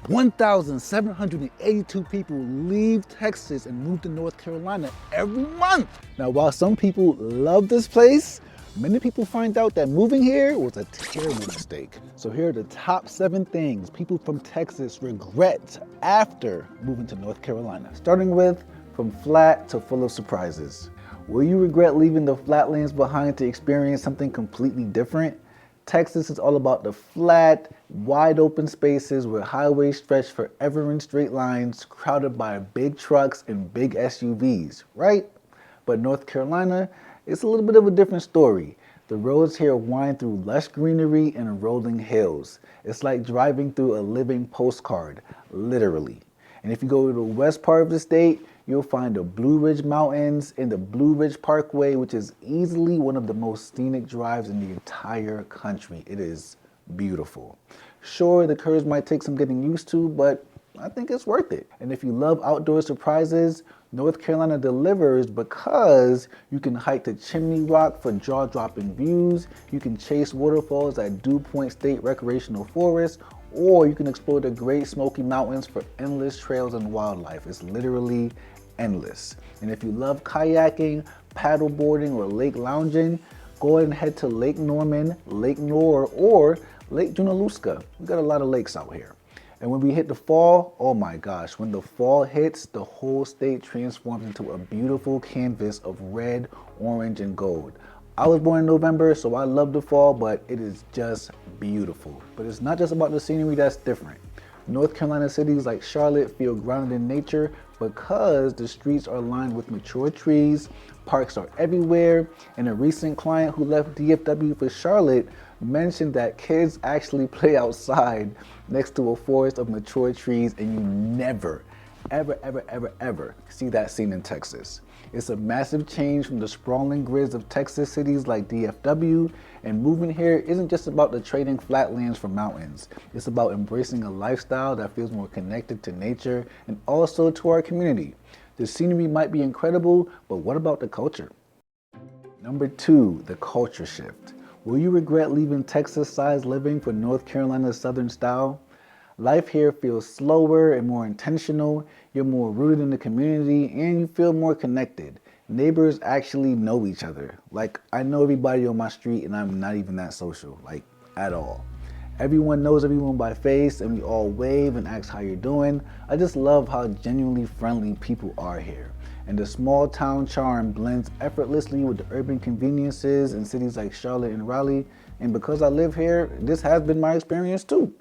1,782 people leave Texas and move to North Carolina every month. Now, while some people love this place, many people find out that moving here was a terrible mistake. So here are the top 7 things people from Texas regret after moving to North Carolina. Starting with, from flat to full of surprises. Will you regret leaving the flatlands behind to experience something completely different? Texas is all about the flat, wide open spaces where highways stretch forever in straight lines, crowded by big trucks and big SUVs, right? But North Carolina, it's a little bit of a different story. The roads here wind through lush greenery and rolling hills. It's like driving through a living postcard, literally. And if you go to the west part of the state, you'll find the Blue Ridge Mountains and the Blue Ridge Parkway, which is easily one of the most scenic drives in the entire country. It is beautiful. Sure, the curves might take some getting used to, but I think it's worth it. And if you love outdoor surprises, North Carolina delivers because you can hike to Chimney Rock for jaw-dropping views, you can chase waterfalls at Dew Point State Recreational Forest, or you can explore the Great Smoky Mountains for endless trails and wildlife. It's literally endless. And if you love kayaking, paddle boarding, or lake lounging, go ahead and head to Lake Norman, Lake Nor, or Lake Junaluska. We got a lot of lakes out here. And when we hit the fall, oh my gosh, when the fall hits, the whole state transforms into a beautiful canvas of red, orange, and gold. I was born in November, so I love the fall, but it is just beautiful. But it's not just about the scenery that's different. North Carolina cities like Charlotte feel grounded in nature because the streets are lined with mature trees, parks are everywhere, and a recent client who left DFW for Charlotte mentioned that kids actually play outside next to a forest of mature trees, and you never, ever see that scene in Texas. It's a massive change from the sprawling grids of Texas cities like DFW, and moving here isn't just about the trading flatlands for mountains. It's about embracing a lifestyle that feels more connected to nature and also to our community. The scenery might be incredible, but what about the culture? Number 2, the culture shift. Will you regret leaving Texas-sized living for North Carolina's Southern style? Life here feels slower and more intentional, you're more rooted in the community, and you feel more connected. Neighbors actually know each other. Like, I know everybody on my street and I'm not even that social, like, at all. Everyone knows everyone by face and we all wave and ask how you're doing. I just love how genuinely friendly people are here. And the small town charm blends effortlessly with the urban conveniences in cities like Charlotte and Raleigh. And because I live here, this has been my experience too.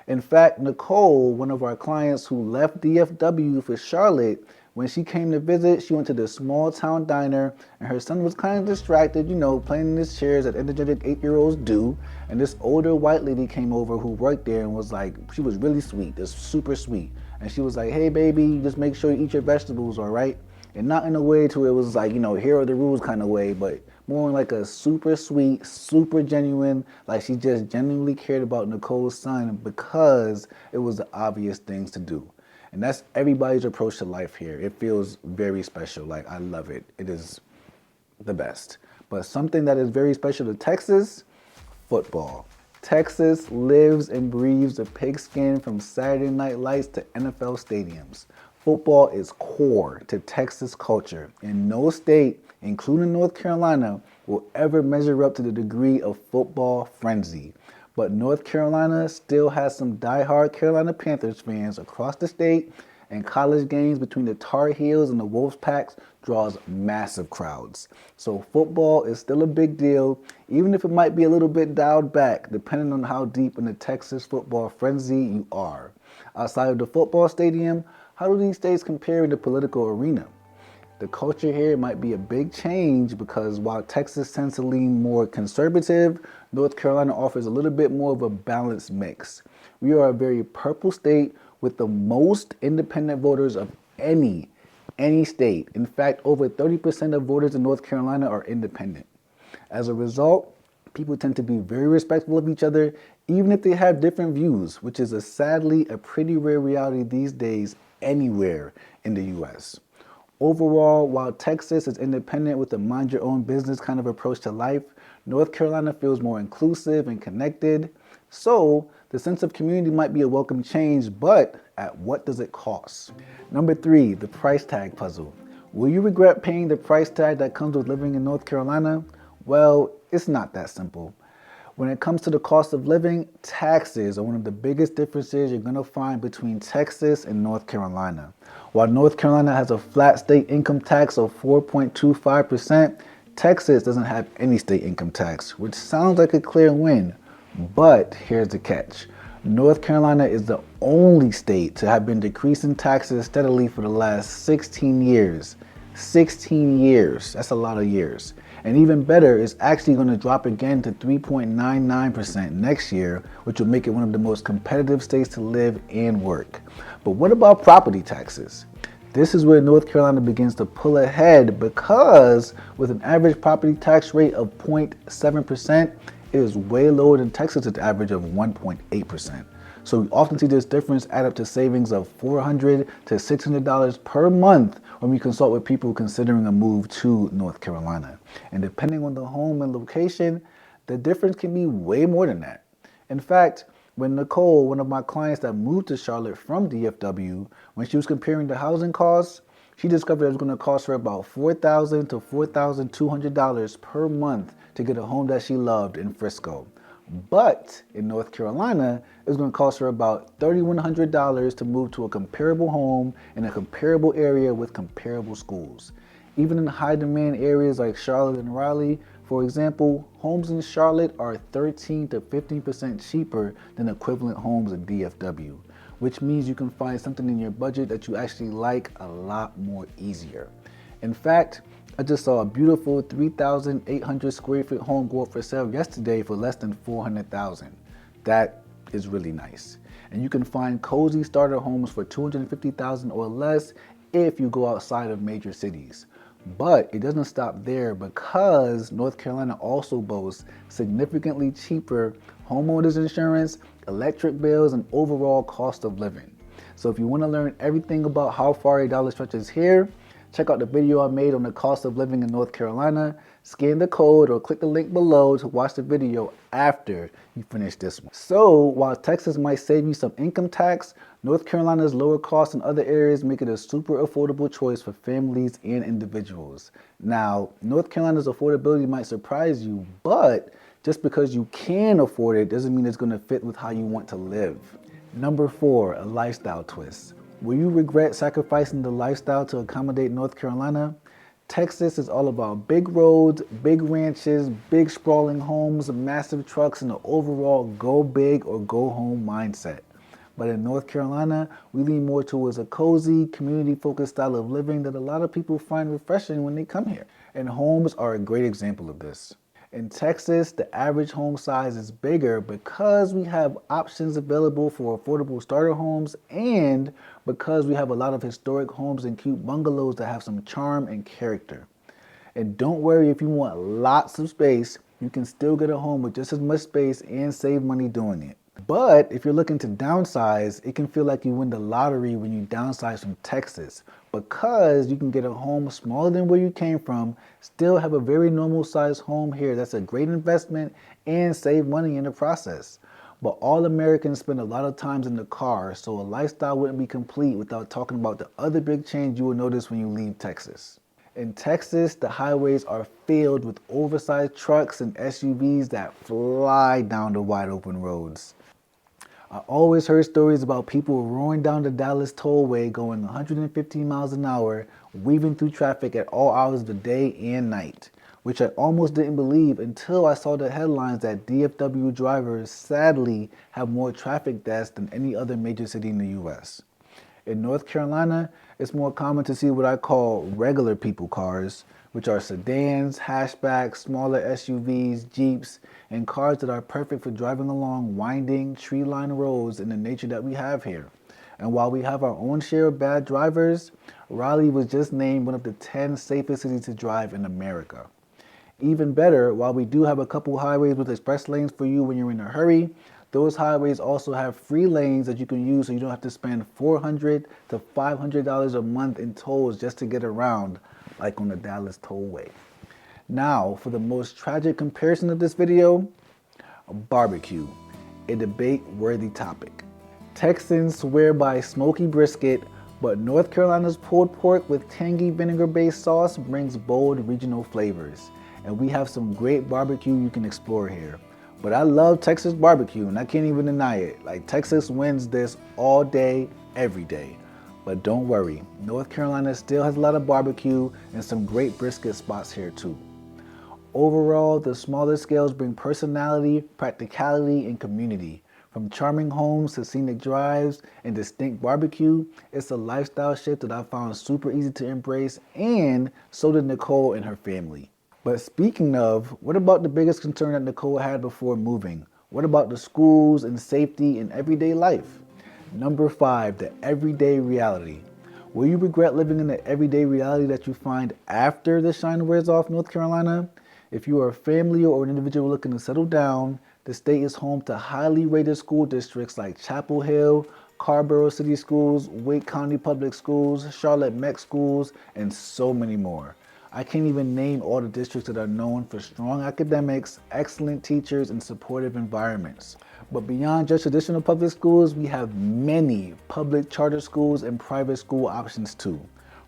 In fact, Nicole, one of our clients who left DFW for Charlotte, when she came to visit, she went to the small town diner and her son was kind of distracted, playing in his chairs as energetic 8-year-olds do. And this older white lady came over who worked there and was like, she was really sweet, just super sweet. And she was like, hey baby, just make sure you eat your vegetables, all right? And not in a way to it was like, here are the rules kind of way, but more like a super sweet, super genuine, like she just genuinely cared about Nicole's son because it was the obvious things to do. And that's everybody's approach to life here. It feels very special. Like, I love it. It is the best. But something that is very special to Texas, football. Texas lives and breathes the pigskin from Saturday Night Lights to NFL stadiums. Football is core to Texas culture, and no state, including North Carolina, will ever measure up to the degree of football frenzy. But North Carolina still has some diehard Carolina Panthers fans across the state, and college games between the Tar Heels and the Wolfpacks draws massive crowds. So football is still a big deal, even if it might be a little bit dialed back, depending on how deep in the Texas football frenzy you are. Outside of the football stadium, how do these states compare in the political arena? The culture here might be a big change because while Texas tends to lean more conservative, North Carolina offers a little bit more of a balanced mix. We are a very purple state with the most independent voters of any state. In fact, over 30% of voters in North Carolina are independent. As a result, people tend to be very respectful of each other, even if they have different views, which is sadly a pretty rare reality these days anywhere in the US. Overall, while Texas is independent with a mind your own business kind of approach to life, North Carolina feels more inclusive and connected. So the sense of community might be a welcome change, but at what does it cost? Number 3, the price tag puzzle. Will you regret paying the price tag that comes with living in North Carolina? Well, it's not that simple. When it comes to the cost of living, taxes are one of the biggest differences you're going to find between Texas and North Carolina. While North Carolina has a flat state income tax of 4.25%, Texas doesn't have any state income tax, which sounds like a clear win. But here's the catch. North Carolina is the only state to have been decreasing taxes steadily for the last 16 years. 16 years, that's a lot of years. And even better, it's actually going to drop again to 3.99% next year, which will make it one of the most competitive states to live and work. But what about property taxes? This is where North Carolina begins to pull ahead because with an average property tax rate of 0.7%, it is way lower than Texas's average of 1.8%. So we often see this difference add up to savings of $400 to $600 per month when we consult with people considering a move to North Carolina. And depending on the home and location, the difference can be way more than that. In fact, when Nicole, one of my clients that moved to Charlotte from DFW, when she was comparing the housing costs, she discovered it was going to cost her about $4,000 to $4,200 per month to get a home that she loved in Frisco. But in North Carolina, it was going to cost her about $3,100 to move to a comparable home in a comparable area with comparable schools. Even in high demand areas like Charlotte and Raleigh, for example, homes in Charlotte are 13 to 15% cheaper than equivalent homes in DFW, which means you can find something in your budget that you actually like a lot more easier. In fact, I just saw a beautiful 3,800 square foot home go up for sale yesterday for less than $400,000. That is really nice. And you can find cozy starter homes for $250,000 or less if you go outside of major cities. But it doesn't stop there because North Carolina also boasts significantly cheaper homeowners insurance, electric bills, and overall cost of living. So if you want to learn everything about how far a dollar stretches here, check out the video I made on the cost of living in North Carolina. Scan the code or click the link below to watch the video after you finish this one. So while Texas might save you some income tax, North Carolina's lower costs in other areas make it a super affordable choice for families and individuals. Now, North Carolina's affordability might surprise you, but just because you can afford it doesn't mean it's going to fit with how you want to live. Number 4, a lifestyle twist. Will you regret sacrificing the lifestyle to accommodate North Carolina? Texas is all about big roads, big ranches, big sprawling homes, massive trucks, and an overall go big or go home mindset. But in North Carolina, we lean more towards a cozy, community-focused style of living that a lot of people find refreshing when they come here. And homes are a great example of this. In Texas, the average home size is bigger because we have options available for affordable starter homes and because we have a lot of historic homes and cute bungalows that have some charm and character. And don't worry, if you want lots of space, you can still get a home with just as much space and save money doing it. But if you're looking to downsize, it can feel like you win the lottery when you downsize from Texas because you can get a home smaller than where you came from, still have a very normal sized home here that's a great investment and save money in the process. But all Americans spend a lot of times in the car, so a lifestyle wouldn't be complete without talking about the other big change you will notice when you leave Texas. In Texas, the highways are filled with oversized trucks and SUVs that fly down the wide open roads. I always heard stories about people roaring down the Dallas tollway going 115 miles an hour, weaving through traffic at all hours of the day and night, which I almost didn't believe until I saw the headlines that DFW drivers sadly have more traffic deaths than any other major city in the US. In North Carolina, it's more common to see what I call regular people cars, which are sedans, hatchbacks, smaller SUVs, Jeeps, and cars that are perfect for driving along winding, tree-lined roads in the nature that we have here. And while we have our own share of bad drivers, Raleigh was just named one of the 10 safest cities to drive in America. Even better, while we do have a couple highways with express lanes for you when you're in a hurry, those highways also have free lanes that you can use so you don't have to spend $400 to $500 a month in tolls just to get around, like on the Dallas tollway. Now, for the most tragic comparison of this video, a barbecue. a debate-worthy topic. Texans swear by smoky brisket, but North Carolina's pulled pork with tangy vinegar-based sauce brings bold regional flavors. And we have some great barbecue you can explore here. But I love Texas barbecue, and I can't even deny it. Like, Texas wins this all day, every day. But don't worry, North Carolina still has a lot of barbecue and some great brisket spots here too. Overall, the smaller scales bring personality, practicality, and community. From charming homes to scenic drives and distinct barbecue, it's a lifestyle shift that I found super easy to embrace, and so did Nicole and her family. But speaking of, what about the biggest concern that Nicole had before moving? What about the schools and safety and everyday life? Number 5, the everyday reality. Will you regret living in the everyday reality that you find after the shine wears off, North Carolina? If you are a family or an individual looking to settle down, the state is home to highly rated school districts like Chapel Hill, Carborough City Schools, Wake County Public Schools, Charlotte Meck Schools, and so many more. I can't even name all the districts that are known for strong academics, excellent teachers, and supportive environments. But beyond just traditional public schools, we have many public charter schools and private school options too.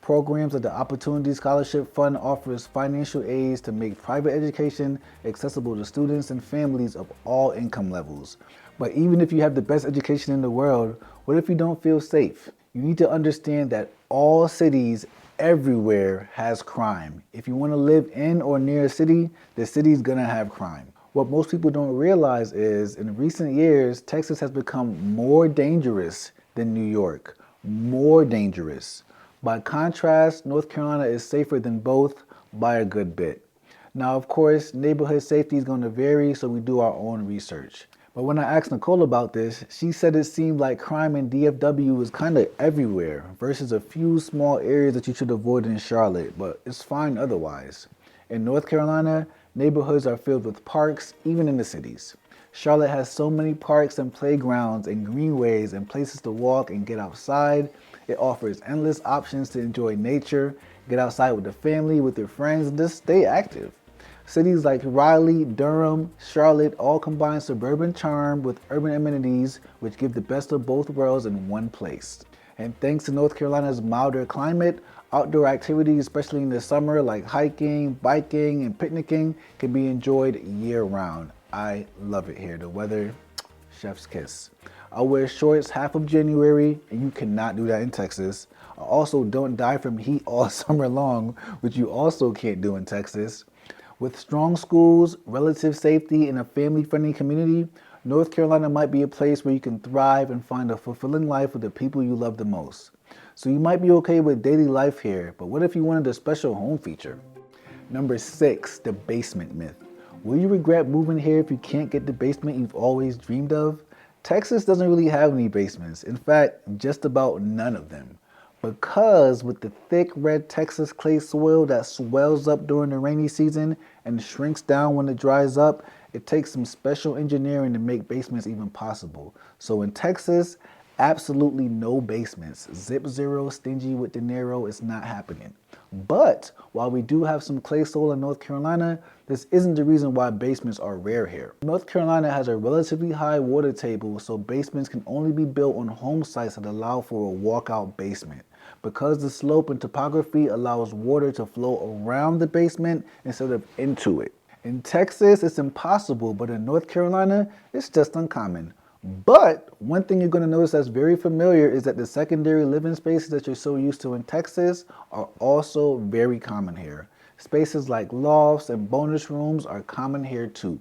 Programs like the Opportunity Scholarship Fund offers financial aids to make private education accessible to students and families of all income levels. But even if you have the best education in the world, what if you don't feel safe? You need to understand that all cities everywhere has crime. If you want to live in or near a city, the city's gonna have crime. What most people don't realize is, in recent years, Texas has become more dangerous than New York. More dangerous. By contrast, North Carolina is safer than both by a good bit. Now, of course, neighborhood safety is going to vary, so we do our own research. But when I asked Nicole about this, she said it seemed like crime in DFW was kind of everywhere versus a few small areas that you should avoid in Charlotte, but it's fine otherwise. In North Carolina, neighborhoods are filled with parks, even in the cities. Charlotte has so many parks and playgrounds and greenways and places to walk and get outside. It offers endless options to enjoy nature, get outside with the family, with your friends, and just stay active. Cities like Raleigh, Durham, Charlotte all combine suburban charm with urban amenities, which give the best of both worlds in one place. And thanks to North Carolina's milder climate, outdoor activities, especially in the summer, like hiking, biking, and picnicking, can be enjoyed year-round. I love it here. The weather, chef's kiss. I wear shorts half of January, and you cannot do that in Texas. I also don't die from heat all summer long, which you also can't do in Texas. With strong schools, relative safety, and a family-friendly community, North Carolina might be a place where you can thrive and find a fulfilling life with the people you love the most. So you might be okay with daily life here, but what if you wanted a special home feature? Number 6, the basement myth. Will you regret moving here if you can't get the basement you've always dreamed of? Texas doesn't really have any basements. In fact, just about none of them. Because with the thick red Texas clay soil that swells up during the rainy season and shrinks down when it dries up, it takes some special engineering to make basements even possible. So in Texas, absolutely no basements. Zip zero, stingy with dinero, it's not happening. But while we do have some clay soil in North Carolina, this isn't the reason why basements are rare here. North Carolina has a relatively high water table, so basements can only be built on home sites that allow for a walkout basement. Because the slope and topography allows water to flow around the basement instead of into it. In Texas, it's impossible, but in North Carolina, it's just uncommon. But one thing you're going to notice that's very familiar is that the secondary living spaces that you're so used to in Texas are also very common here. Spaces like lofts and bonus rooms are common here too.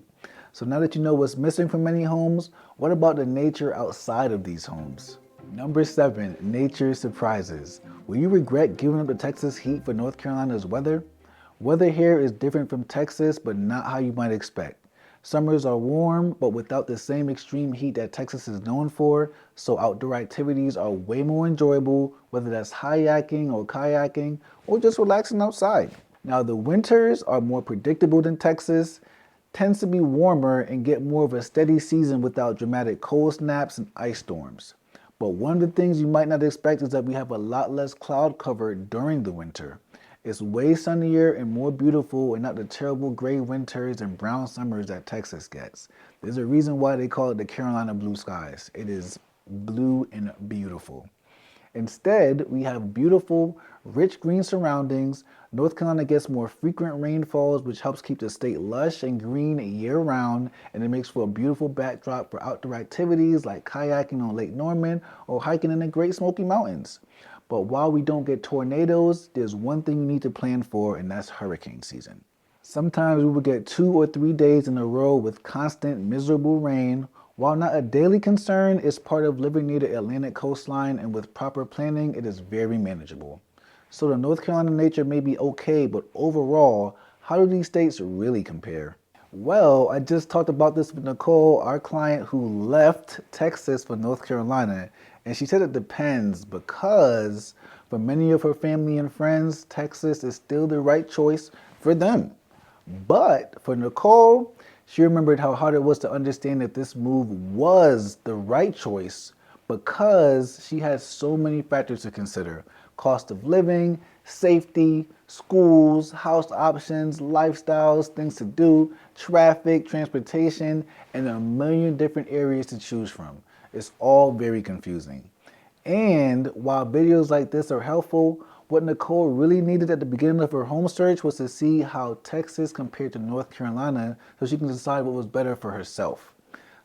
So now that you know what's missing from many homes, what about the nature outside of these homes? Number 7, nature surprises. Will you regret giving up the Texas heat for North Carolina's weather? Weather here is different from Texas, but not how you might expect. Summers are warm, but without the same extreme heat that Texas is known for, so outdoor activities are way more enjoyable, whether that's kayaking or kayaking, or just relaxing outside. Now the winters are more predictable than Texas, tends to be warmer and get more of a steady season without dramatic cold snaps and ice storms. But one of the things you might not expect is that we have a lot less cloud cover during the winter. It's way sunnier and more beautiful and not the terrible gray winters and brown summers that Texas gets. There's a reason why they call it the Carolina blue skies. It is blue and beautiful. Instead, we have beautiful, rich green surroundings. North Carolina gets more frequent rainfalls, which helps keep the state lush and green year-round, and it makes for a beautiful backdrop for outdoor activities like kayaking on Lake Norman or hiking in the Great Smoky Mountains. But while we don't get tornadoes, there's one thing you need to plan for, and that's hurricane season. Sometimes we will get 2 or 3 days in a row with constant, miserable rain. While not a daily concern, it's part of living near the Atlantic coastline, and with proper planning, it is very manageable. So the North Carolina nature may be okay, but overall, how do these states really compare? Well, I just talked about this with Nicole, our client who left Texas for North Carolina, and she said it depends because for many of her family and friends, Texas is still the right choice for them. But for Nicole, she remembered how hard it was to understand that this move was the right choice because she had so many factors to consider: cost of living, safety, schools, house options, lifestyles, things to do, traffic, transportation, and a million different areas to choose from. It's all very confusing. And while videos like this are helpful, what Nicole really needed at the beginning of her home search was to see how Texas compared to North Carolina so she can decide what was better for herself.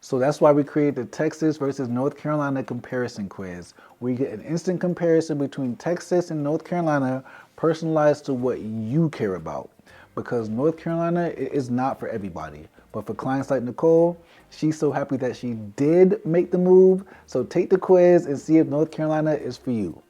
So that's why we created the Texas versus North Carolina comparison quiz, where you get an instant comparison between Texas and North Carolina, personalized to what you care about. Because North Carolina is not for everybody. But for clients like Nicole, she's so happy that she did make the move. So take the quiz and see if North Carolina is for you.